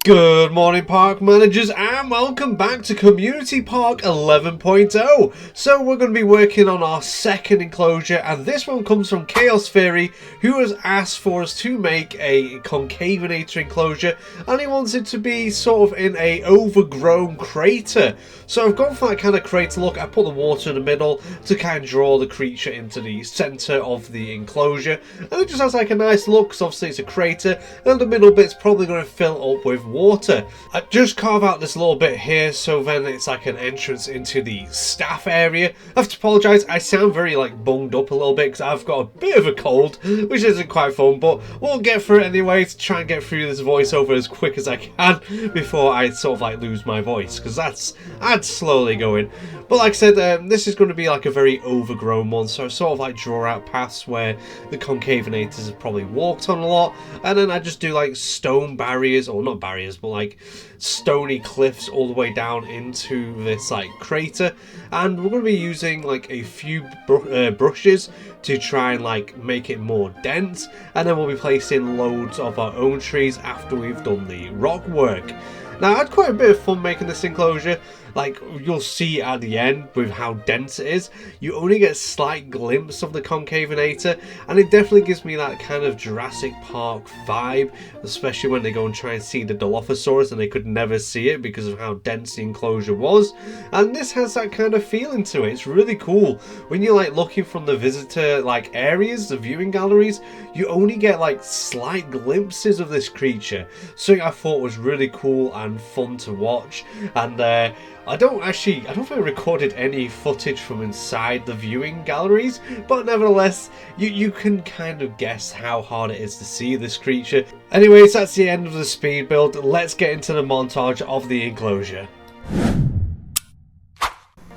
Good morning, park managers, and welcome back to Community Park 11.0. So we're going to be working on our second enclosure, and this one comes from Chaos Theory, who has asked for us to make a Concavenator enclosure, and he wants it to be sort of in a overgrown crater. So I've gone for that kind of crater look. I put the water in the middle to kind of draw the creature into the center of the enclosure, and it just has like a nice look, because obviously it's a crater, and the middle bit's probably going to fill up with water. I just carve out this little bit here, so then it's like an entrance into the staff area. I have to apologise, I sound very like bunged up a little bit because I've got a bit of a cold, which isn't quite fun, but we'll get through it anyway to try and get through this voiceover as quick as I can before I sort of like lose my voice, because that's slowly going. But like I said, this is going to be like a very overgrown one, so I sort of like draw out paths where the Concavenators have probably walked on a lot, and then I just do like stone barriers, or not barriers, but like stony cliffs all the way down into this like crater. And we're going to be using like a few brushes to try and like make it more dense, and then we'll be placing loads of our own trees after we've done the rock work. Now, I had quite a bit of fun making this enclosure. Like, you'll see at the end with how dense it is, you only get a slight glimpse of the Concavenator, and it definitely gives me that kind of Jurassic Park vibe, especially when they go and try and see the Dilophosaurus and they could never see it because of how dense the enclosure was. And this has that kind of feeling to it. It's really cool. When you're like looking from the visitor like areas, the viewing galleries, you only get like slight glimpses of this creature. Something I thought was really cool and fun to watch. And I don't think I recorded any footage from inside the viewing galleries, but nevertheless, you can kind of guess how hard it is to see this creature. Anyways, that's the end of the speed build. Let's get into the montage of the enclosure.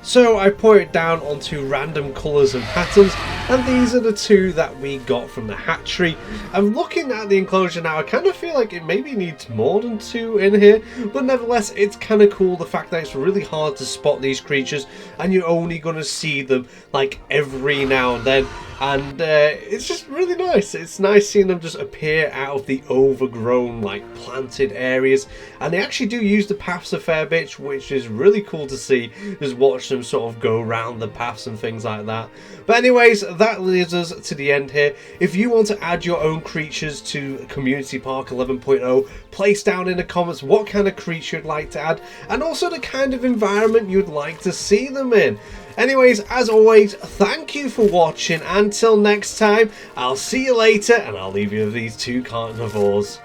So I put it down onto random colours and patterns, and these are the two that we got from the hatchery. I'm looking at the enclosure now, I kind of feel like it maybe needs more than two in here, but nevertheless it's kind of cool the fact that it's really hard to spot these creatures and you're only going to see them like every now and then. And it's just really nice. It's nice seeing them just appear out of the overgrown, like, planted areas. And they actually do use the paths a fair bit, which is really cool to see. Just watch them sort of go around the paths and things like that. But anyways, that leads us to the end here. If you want to add your own creatures to Community Park 11.0, place down in the comments what kind of creature you'd like to add, and also the kind of environment you'd like to see them in. Anyways, as always, thank you for watching. Until next time, I'll see you later, and I'll leave you with these two carnivores.